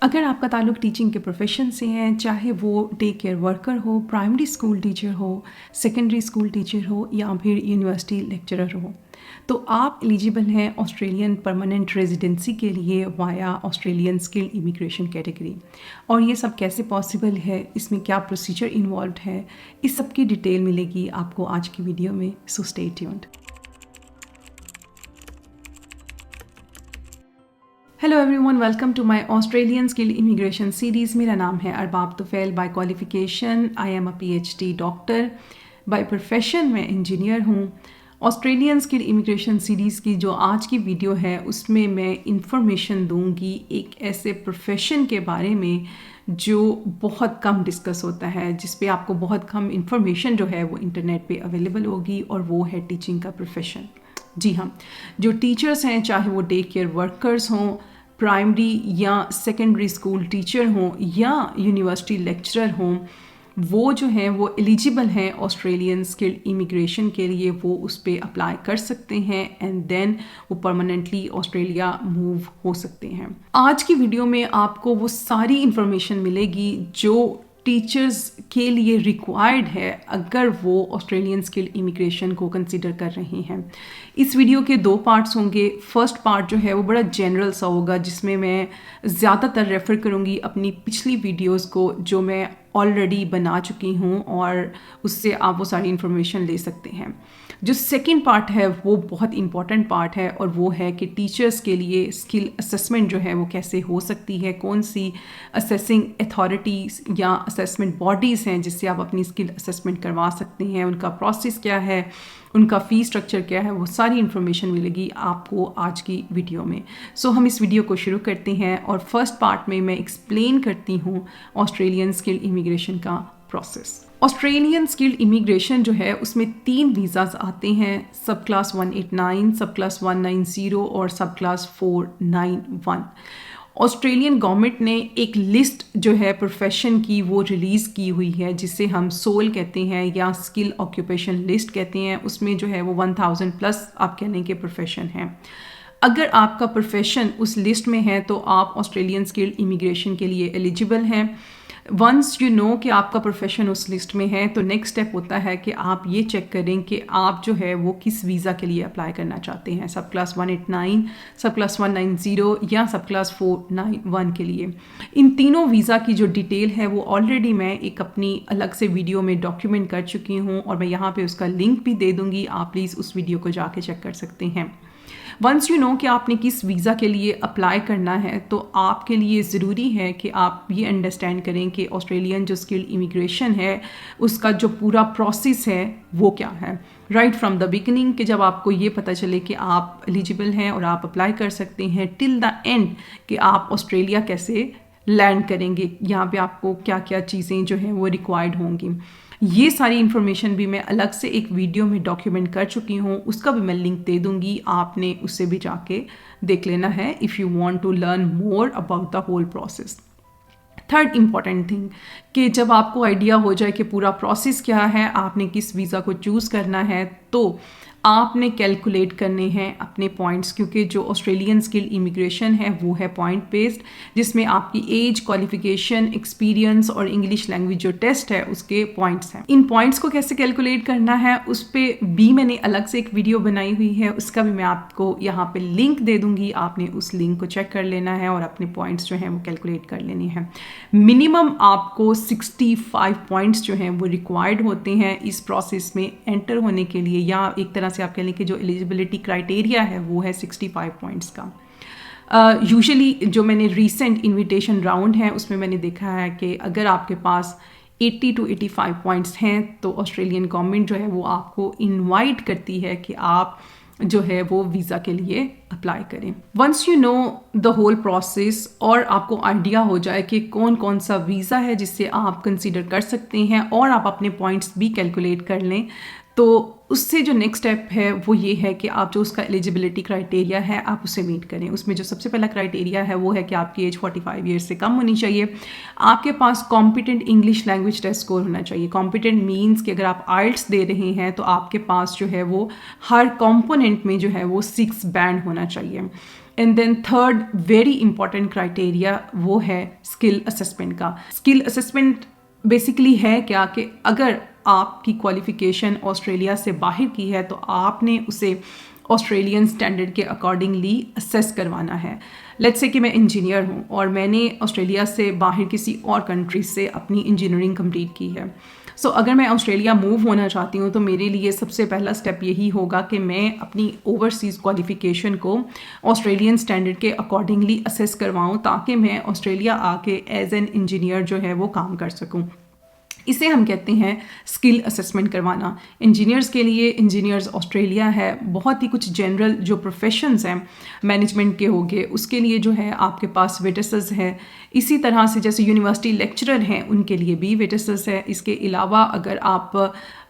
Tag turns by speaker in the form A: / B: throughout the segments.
A: अगर आपका ताल्लुक टीचिंग के प्रोफेशन से है, चाहे वो डे केयर वर्कर हो, प्राइमरी स्कूल टीचर हो, सेकेंडरी स्कूल टीचर हो या फिर यूनिवर्सिटी लेक्चरर हो, तो आप एलिजिबल हैं ऑस्ट्रेलियन परमानेंट रेजिडेंसी के लिए via Australian skilled immigration category. और ये सब कैसे पॉसिबल है, इसमें क्या प्रोसीजर इन्वॉल्व है, इस सब की डिटेल मिलेगी आपको आज की वीडियो में, so stay tuned. Hello everyone, welcome to my Australian skill immigration series. मेरा नाम है Arbab Tufail. By qualification I am a PhD doctor, by profession मैं इंजीनियर हूँ। ऑस्ट्रेलियन स्किल इमिग्रेशन सीरीज़ की जो आज की वीडियो है उसमें मैं इंफॉर्मेशन दूंगी एक ऐसे प्रोफेशन के बारे में जो बहुत कम डिस्कस होता है, जिस पे आपको बहुत कम इंफॉर्मेशन जो है वो इंटरनेट पे अवेलेबल होगी, और वो है टीचिंग का प्रोफेशन। जी हाँ, जो टीचर्स हैं, चाहे वो डे केयर वर्कर्स हों, प्राइमरी या सेकेंडरी स्कूल टीचर हों या यूनिवर्सिटी लेक्चरर हों, वो जो हैं वो एलिजिबल हैं ऑस्ट्रेलियन स्किल्ड इमिग्रेशन के लिए। वो उस पर अप्लाई कर सकते हैं एंड देन वो परमानेंटली ऑस्ट्रेलिया मूव हो सकते हैं। आज की वीडियो में आपको वो सारी इंफॉर्मेशन मिलेगी जो टीचर्स के लिए रिक्वायर्ड है अगर वो ऑस्ट्रेलियन स्किल्ड इमिग्रेशन को कंसिडर कर रहे हैं। इस वीडियो के 2 पार्ट्स होंगे। फर्स्ट पार्ट जो है वो बड़ा जनरल सा होगा, जिसमें मैं ज़्यादातर रेफ़र करूँगी अपनी पिछली वीडियोस को जो मैं ऑलरेडी बना चुकी हूँ, और उससे आप वो सारी इन्फॉर्मेशन ले सकते हैं। जो सेकंड पार्ट है वो बहुत इंपॉर्टेंट पार्ट है, और वो है कि टीचर्स के लिए स्किल असेसमेंट जो है वो कैसे हो सकती है, कौन सी असेसिंग अथॉरिटीज़ या असेसमेंट बॉडीज़ हैं जिससे आप अपनी स्किल असेसमेंट करवा सकते हैं, उनका प्रोसेस क्या है, उनका फ़ी स्ट्रक्चर क्या है, वो सारी इन्फॉर्मेशन मिलेगी आपको आज की वीडियो में। सो हम इस वीडियो को शुरू करते हैं, और फर्स्ट पार्ट में मैं एक्सप्लेन करती हूँ ऑस्ट्रेलियन स्किल इमिग्रेशन का प्रोसेस। ऑस्ट्रेलियन स्किल्ड इमिग्रेशन जो है उसमें 3 वीज़ाज़ आते हैं, सब क्लास 189, सब क्लास 190 और सब क्लास 491। ऑस्ट्रेलियन गवर्नमेंट ने एक लिस्ट जो है प्रोफेशन की वो रिलीज़ की हुई है, जिसे हम सोल कहते हैं या स्किल ऑक्यूपेशन लिस्ट कहते हैं। उसमें जो है वो 1000 प्लस आप कहने के प्रोफेशन हैं। अगर आपका प्रोफेशन उस लिस्ट में है तो आप ऑस्ट्रेलियन स्किल्ड इमिग्रेशन के लिए एलिजिबल हैं। वंस यू नो कि आपका प्रोफेशन उस लिस्ट में है, तो नेक्स्ट स्टेप होता है कि आप ये चेक करें कि आप जो है वो किस वीज़ा के लिए अप्लाई करना चाहते हैं, सब क्लास 189, सब क्लास 190 या सब क्लास 491 के लिए। इन तीनों वीज़ा की जो डिटेल है वो ऑलरेडी मैं एक अपनी अलग से वीडियो में डॉक्यूमेंट कर चुकी हूँ, और मैं यहाँ पे उसका लिंक भी दे दूँगी, आप प्लीज़ उस वीडियो को जाके चेक कर सकते हैं। वंस यू नो कि आपने किस वीज़ा के लिए अप्लाई करना है, तो आपके लिए ज़रूरी है कि आप ये अंडरस्टैंड करें कि ऑस्ट्रेलियन जो स्किल्ड इमिग्रेशन है उसका जो पूरा प्रोसेस है वो क्या है, राइट फ्रॉम द बिगिनिंग, कि जब आपको ये पता चले कि आप एलिजिबल हैं और आप अप्लाई कर सकते हैं, टिल द एंड कि आप ऑस्ट्रेलिया कैसे लैंड करेंगे, यहाँ पे आपको क्या क्या चीज़ें जो हैं वो रिक्वायर्ड होंगी। ये सारी इन्फॉर्मेशन भी मैं अलग से एक वीडियो में डॉक्यूमेंट कर चुकी हूँ, उसका भी मैं लिंक दे दूँगी, आपने उससे भी जाके देख लेना है if you want to learn more about the whole process. Third important thing कि जब आपको आइडिया हो जाए कि पूरा प्रोसेस क्या है, आपने किस वीज़ा को चूज़ करना है, तो आपने कैलकुलेट करने हैं अपने पॉइंट्स, क्योंकि जो ऑस्ट्रेलियन स्किल इमिग्रेशन है वो है पॉइंट बेस्ड, जिसमें आपकी एज, क्वालिफिकेशन, एक्सपीरियंस और इंग्लिश लैंग्वेज जो टेस्ट है उसके पॉइंट्स हैं। इन पॉइंट्स को कैसे कैलकुलेट करना है उस पर भी मैंने अलग से एक वीडियो बनाई हुई है, उसका भी मैं आपको यहाँ पे लिंक दे दूँगी, आपने उस लिंक को चेक कर लेना है और अपने पॉइंट्स जो हैं वो कैलकुलेट कर लेने हैं। मिनिमम आपको 65 पॉइंट्स जो हैं वो रिक्वायर्ड होते हैं इस प्रोसेस में एंटर होने के लिए, या एक तरह से आप कह लें कि जो एलिजिबिलिटी क्राइटेरिया है वो है 65 पॉइंट्स का। यूजुअली जो मैंने रीसेंट इनविटेशन राउंड है उसमें मैंने देखा है कि अगर आपके पास 80 to 85 पॉइंट्स हैं तो ऑस्ट्रेलियन गवर्नमेंट जो है वो आपको इनवाइट करती है कि आप जो है वो वीज़ा के लिए अप्लाई करें। Once you know the whole process और आपको आइडिया हो जाए कि कौन कौन सा वीज़ा है जिससे आप कंसीडर कर सकते हैं, और आप अपने पॉइंट्स भी कैलकुलेट कर लें, तो उससे जो नेक्स्ट स्टेप है वो ये है कि आप जो उसका एलिजिबिलिटी क्राइटेरिया है आप उसे मीट करें। उसमें जो सबसे पहला क्राइटेरिया है वो है कि आपकी एज 45 ईयर्स से कम होनी चाहिए, आपके पास competent English language test score होना चाहिए। कॉम्पिटेंट मीन्स कि अगर आप आइल्ट्स दे रहे हैं तो आपके पास जो है वो हर कॉम्पोनेंट में जो है वो 6 बैंड होना चाहिए। And then third very important criteria वो है स्किल असेसमेंट का। स्किल असेसमेंट बेसिकली है क्या कि अगर आपकी क्वालिफिकेशन ऑस्ट्रेलिया से बाहर की है तो आपने उसे ऑस्ट्रेलियन स्टैंडर्ड के अकॉर्डिंगली असेस करवाना है। लेट्स से कि मैं इंजीनियर हूँ और मैंने ऑस्ट्रेलिया से बाहर किसी और कंट्री से अपनी इंजीनियरिंग कंप्लीट की है। सो अगर मैं ऑस्ट्रेलिया मूव होना चाहती हूँ तो मेरे लिए सबसे पहला स्टेप यही होगा कि मैं अपनी ओवरसीज़ क्वालिफ़िकेशन को ऑस्ट्रेलियन स्टैंडर्ड के अकॉर्डिंगली असेस करवाऊँ ताकि मैं ऑस्ट्रेलिया आके एज एन इंजीनियर जो है वो काम कर सकूँ। इसे हम कहते हैं स्किल असेसमेंट करवाना। इंजीनियर्स के लिए इंजीनियर्स ऑस्ट्रेलिया है, बहुत ही कुछ जनरल जो प्रोफेशंस हैं मैनेजमेंट के हो गए उसके लिए जो है आपके पास वेटेसस है। इसी तरह से जैसे यूनिवर्सिटी लेक्चरर हैं उनके लिए भी वेटेसस है। इसके अलावा अगर आप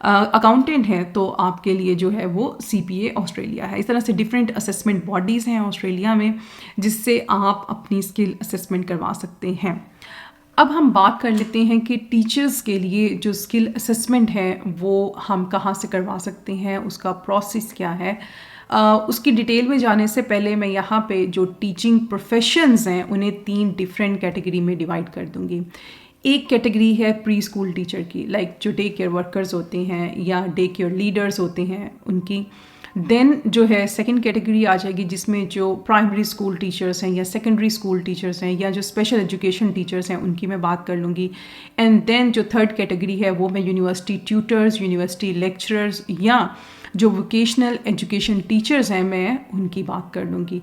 A: अकाउंटेंट हैं तो आपके लिए जो है वो CPA ऑस्ट्रेलिया है। इस तरह से डिफरेंट असेसमेंट बॉडीज़ हैं ऑस्ट्रेलिया में जिससे आप अपनी स्किल असेसमेंट करवा सकते हैं। अब हम बात कर लेते हैं कि टीचर्स के लिए जो स्किल असेसमेंट है वो हम कहाँ से करवा सकते हैं, उसका प्रोसेस क्या है। उसकी डिटेल में जाने से पहले मैं यहाँ पे जो टीचिंग प्रोफेशंस हैं उन्हें 3 डिफरेंट कैटेगरी में डिवाइड कर दूँगी। एक कैटेगरी है प्री स्कूल टीचर की, लाइक जो डे केयर वर्कर्स होते हैं या डे केयर लीडर्स होते हैं उनकी। देन जो है सेकंड कैटेगरी आ जाएगी जिसमें जो प्राइमरी स्कूल टीचर्स हैं या सेकेंडरी स्कूल टीचर्स हैं या जो स्पेशल एजुकेशन टीचर्स हैं उनकी मैं बात कर लूँगी। एंड देन जो थर्ड कैटेगरी है वो मैं यूनिवर्सिटी ट्यूटर्स, यूनिवर्सिटी लेक्चरर्स या जो वोकेशनल एजुकेशन टीचर्स हैं मैं उनकी बात कर लूँगी।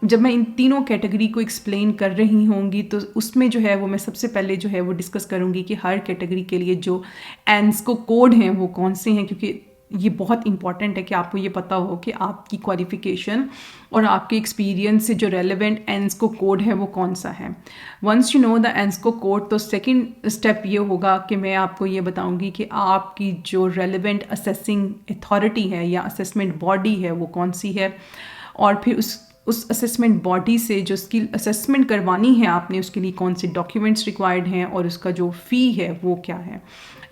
A: जब मैं इन तीनों कैटेगरी को एक्सप्लेन कर रही होंगी तो उसमें जो है वो मैं सबसे पहले जो है वो डिस्कस करूँगी कि हर कैटेगरी के लिए जो एंस्को कोड हैं वो कौन से हैं, क्योंकि ये बहुत इंपॉर्टेंट है कि आपको ये पता हो कि आपकी क्वालिफ़िकेशन और आपके एक्सपीरियंस से जो रेलेवेंट एंस्को कोड है वो कौन सा है। Once you know the ANZSCO code तो सेकंड स्टेप ये होगा कि मैं आपको ये बताऊंगी कि आपकी जो रेलेवेंट असेसिंग अथॉरिटी है या असेसमेंट बॉडी है वो कौन सी है, और फिर उस असेसमेंट बॉडी से जो स्किल असेसमेंट करवानी है आपने उसके लिए कौन से डॉक्यूमेंट्स रिक्वायर्ड हैं और उसका जो फ़ी है वो क्या है।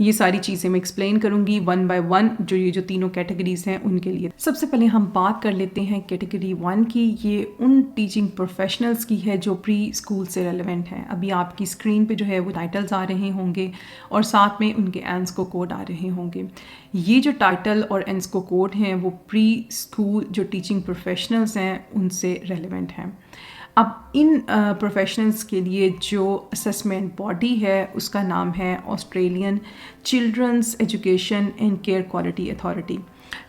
A: ये सारी चीज़ें मैं एक्सप्लेन करूँगी वन बाय वन जो ये जो तीनों कैटेगरीज हैं उनके लिए। सबसे पहले हम बात कर लेते हैं कैटेगरी 1 की। ये उन टीचिंग प्रोफेशनल्स की है जो प्री स्कूल से रेलेवेंट हैं। अभी आपकी स्क्रीन पे जो है वो टाइटल्स आ रहे होंगे और साथ में उनके एंस्को कोड आ रहे होंगे। ये जो टाइटल और एंस्को कोड हैं वो प्री स्कूल जो टीचिंग प्रोफेशनल्स हैं उनसे रेलेवेंट हैं। अब इन प्रोफेशनल्स के लिए जो असेसमेंट बॉडी है उसका नाम है Australian children's education and care quality authority.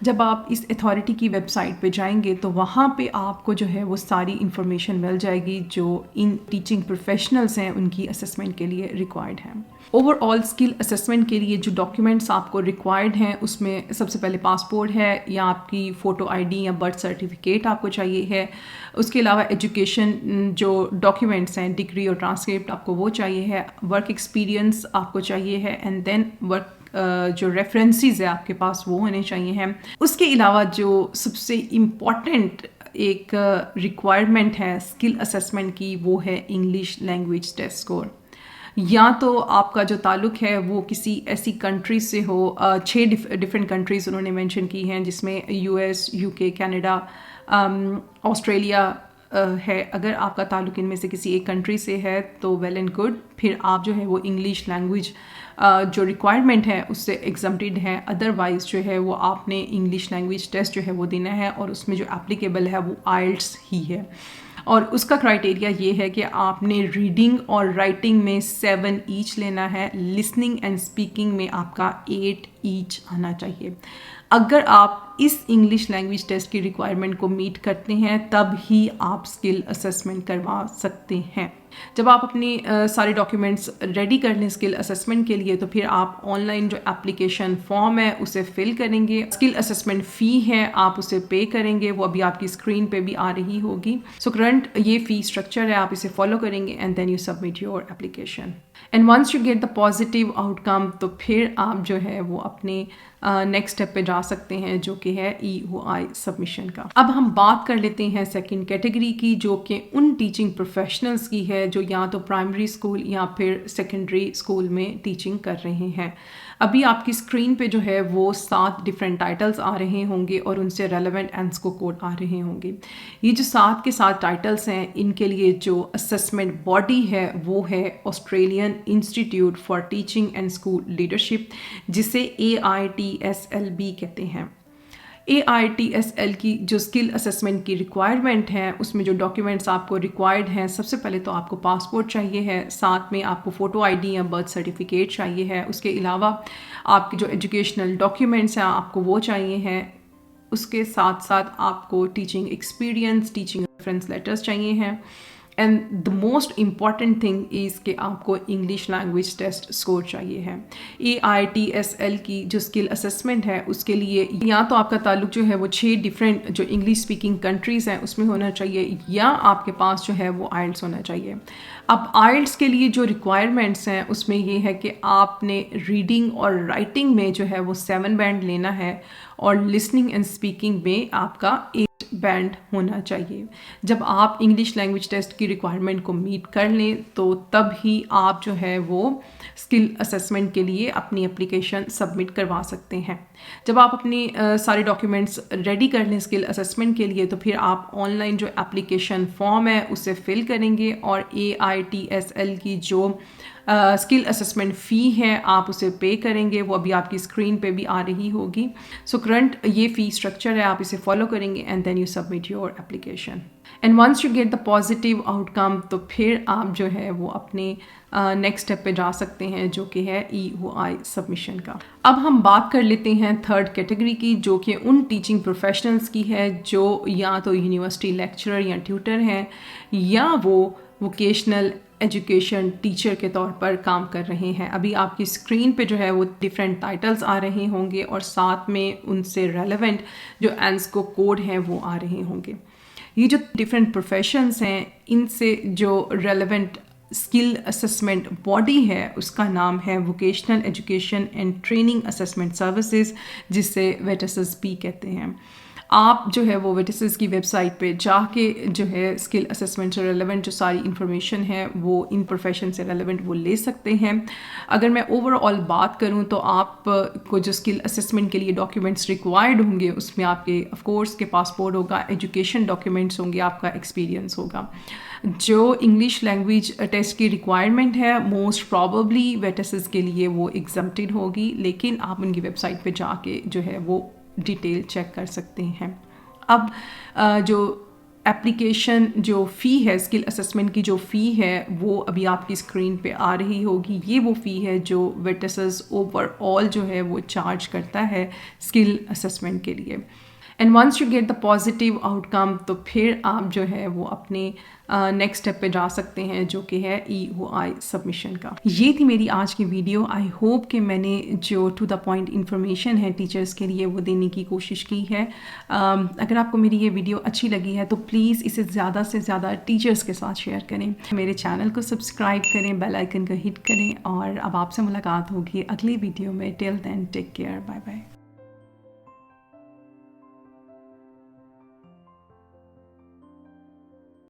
A: जब आप इस अथॉरिटी की वेबसाइट पे जाएंगे तो वहाँ पे आपको जो है वो सारी इंफॉर्मेशन मिल जाएगी जो इन टीचिंग प्रोफेशनल्स हैं उनकी असेसमेंट के लिए रिक्वायर्ड है। ओवरऑल स्किल असेसमेंट के लिए जो डॉक्यूमेंट्स आपको रिक्वायर्ड हैं उसमें सबसे पहले पासपोर्ट है या आपकी फ़ोटो ID या बर्थ सर्टिफिकेट आपको चाहिए है। उसके अलावा एजुकेशन जो डॉक्यूमेंट्स हैं, डिग्री और ट्रांसक्रिप्ट आपको वो चाहिए है। वर्क एक्सपीरियंस आपको चाहिए है एंड देन वर्क जो रेफरेंसेस है आपके पास वो होने चाहिए हैं। उसके अलावा जो सबसे इम्पॉर्टेंट एक रिक्वायरमेंट है स्किल असेसमेंट की वो है इंग्लिश लैंग्वेज टेस्ट स्कोर। या तो आपका जो ताल्लुक़ है वो किसी ऐसी कंट्री से हो, 6 डिफरेंट कंट्रीज़ उन्होंने मेंशन की हैं जिसमें US, UK, कनाडा, ऑस्ट्रेलिया है। अगर आपका ताल्लुक़ इनमें से किसी एक कंट्री से है तो वेल एंड गुड, फिर आप जो है वो इंग्लिश लैंग्वेज जो रिक्वायरमेंट है उससे एग्जम्प्टेड है। अदरवाइज़ जो है वो आपने इंग्लिश लैंग्वेज टेस्ट जो है वो देना है और उसमें जो एप्लीकेबल है वो IELTS ही है। और उसका क्राइटेरिया ये है कि आपने रीडिंग और राइटिंग में 7 ईच लेना है, लिसनिंग एंड स्पीकिंग में आपका 8 ईच आना चाहिए। अगर आप इस इंग्लिश लैंग्वेज टेस्ट की रिक्वायरमेंट को मीट करते हैं तब ही आप स्किल असेसमेंट करवा सकते हैं। जब आप अपनी सारे डॉक्यूमेंट्स रेडी कर लें स्किल असेसमेंट के लिए तो फिर आप ऑनलाइन जो एप्लीकेशन फॉर्म है उसे फिल करेंगे। स्किल असेसमेंट फ़ी है आप उसे पे करेंगे, वो अभी आपकी स्क्रीन पे भी आ रही होगी। सो करंट ये फ़ी स्ट्रक्चर है, आप इसे फॉलो करेंगे and then you submit your application and once you get the positive outcome तो फिर आप जो है वो अपने नेक्स्ट स्टेप पे जा सकते हैं जो कि है EOI सबमिशन का। अब हम बात कर लेते हैं सेकंड कैटेगरी की जो कि उन टीचिंग प्रोफेशनल्स की है जो या तो प्राइमरी स्कूल या फिर सेकेंडरी स्कूल में टीचिंग कर रहे हैं। अभी आपकी स्क्रीन पे जो है वो 7 डिफरेंट टाइटल्स आ रहे होंगे और उनसे रेलेवेंट एंस्को कोड आ रहे होंगे। ये जो 7 के 7 टाइटल्स हैं, इनके लिए जो असेसमेंट बॉडी है वो है Australian institute for teaching and school leadership, जिसे AITSLB कहते हैं। AITSL की जो स्किल असेसमेंट की रिक्वायरमेंट है, उसमें जो डॉक्यूमेंट्स आपको रिक्वायर्ड हैं, सबसे पहले तो आपको पासपोर्ट चाहिए है, साथ में आपको फ़ोटो ID या बर्थ सर्टिफिकेट चाहिए है। उसके अलावा आपके जो एजुकेशनल डॉक्यूमेंट्स हैं आपको वो चाहिए हैं। उसके साथ साथ आपको teaching experience, teaching reference letters चाहिए हैं। And the most important thing is कि आपको इंग्लिश लैंग्वेज टेस्ट स्कोर चाहिए है। AITSL की जो स्किल असेसमेंट है उसके लिए या तो आपका ताल्लुक जो है वो 6 डिफरेंट जो इंग्लिश स्पीकिंग कंट्रीज़ हैं उसमें होना चाहिए, या आपके पास जो है वो IELTS होना चाहिए। अब IELTS के लिए जो रिक्वायरमेंट्स हैं उसमें ये है कि आपने रीडिंग और राइटिंग में जो है वो 7 बैंड लेना है और लिसनिंग एंड स्पीकिंग में आपका 8 बैंड होना चाहिए। जब आप इंग्लिश लैंग्वेज टेस्ट की रिक्वायरमेंट को मीट कर लें तो तब ही आप जो है वो स्किल असेसमेंट के लिए अपनी एप्लीकेशन सबमिट करवा सकते हैं। जब आप अपनी सारे डॉक्यूमेंट्स रेडी कर लें स्किल असेसमेंट के लिए, तो फिर आप ऑनलाइन जो एप्लीकेशन फॉर्म है उसे फिल करेंगे और AITSL की जो स्किल असेसमेंट फ़ी है आप उसे पे करेंगे। वो अभी आपकी स्क्रीन पे भी आ रही होगी। सो करंट ये फ़ी स्ट्रक्चर है, आप इसे फॉलो करेंगे and then you submit your application. And once you get the positive outcome, तो फिर आप जो है वो अपने नेक्स्ट स्टेप पे जा सकते हैं, जो कि है EOI सबमिशन का। अब हम बात कर लेते हैं थर्ड कैटेगरी की, जो कि उन टीचिंग प्रोफेशनल्स की है जो या तो यूनिवर्सिटी लेक्चरर या ट्यूटर हैं, या वो वोकेशनल एजुकेशन टीचर के तौर पर काम कर रहे हैं। अभी आपकी स्क्रीन पे जो है वो डिफरेंट टाइटल्स आ रहे होंगे और साथ में उनसे रेलेवेंट जो एंस्को कोड हैं वो आ रहे होंगे। ये जो डिफरेंट प्रोफेशंस हैं, इनसे जो रेलेवेंट स्किल असेसमेंट बॉडी है उसका नाम है vocational education and training assessment services, जिसे VETSSP कहते हैं। आप जो है वो VETSSP की वेबसाइट पे जाके जो है स्किल असेसमेंट से रेलेवेंट जो सारी इन्फॉर्मेशन है वो इन प्रोफेशन से रेलेवेंट वो ले सकते हैं। अगर मैं ओवरऑल बात करूं तो आपको जो स्किल असेसमेंट के लिए डॉक्यूमेंट्स रिक्वायर्ड होंगे उसमें आपके ऑफ कोर्स के पासपोर्ट होगा, एजुकेशन डॉक्यूमेंट्स होंगे, आपका एक्सपीरियंस होगा। जो इंग्लिश लैंग्वेज टेस्ट की रिक्वायरमेंट है मोस्ट प्रॉबली VETSSP के लिए वो एग्जम्प्टेड होगी, लेकिन आप उनकी वेबसाइट पे जाके जो है वो डिटेल चेक कर सकते हैं। अब जो एप्लीकेशन जो फ़ी है, स्किल असेसमेंट की जो फ़ी है वो अभी आपकी स्क्रीन पे आ रही होगी। ये वो फ़ी है जो VETSSP ओवरऑल जो है वो चार्ज करता है स्किल असेसमेंट के लिए। And once you get the positive outcome, तो फिर आप जो है वो अपने नेक्स्ट स्टेप पे जा सकते हैं, जो कि है EOI सबमिशन का। ये थी मेरी आज की वीडियो। आई होप कि मैंने जो टू द पॉइंट इन्फॉर्मेशन है टीचर्स के लिए वो देने की कोशिश की है। अगर आपको मेरी ये वीडियो अच्छी लगी है तो प्लीज़ इसे ज़्यादा से ज़्यादा टीचर्स के साथ शेयर करें, मेरे चैनल को सब्सक्राइब करें, बेल आइकन को हिट करें, और अब आपसे मुलाकात होगी अगली वीडियो में। Till then take care, bye bye.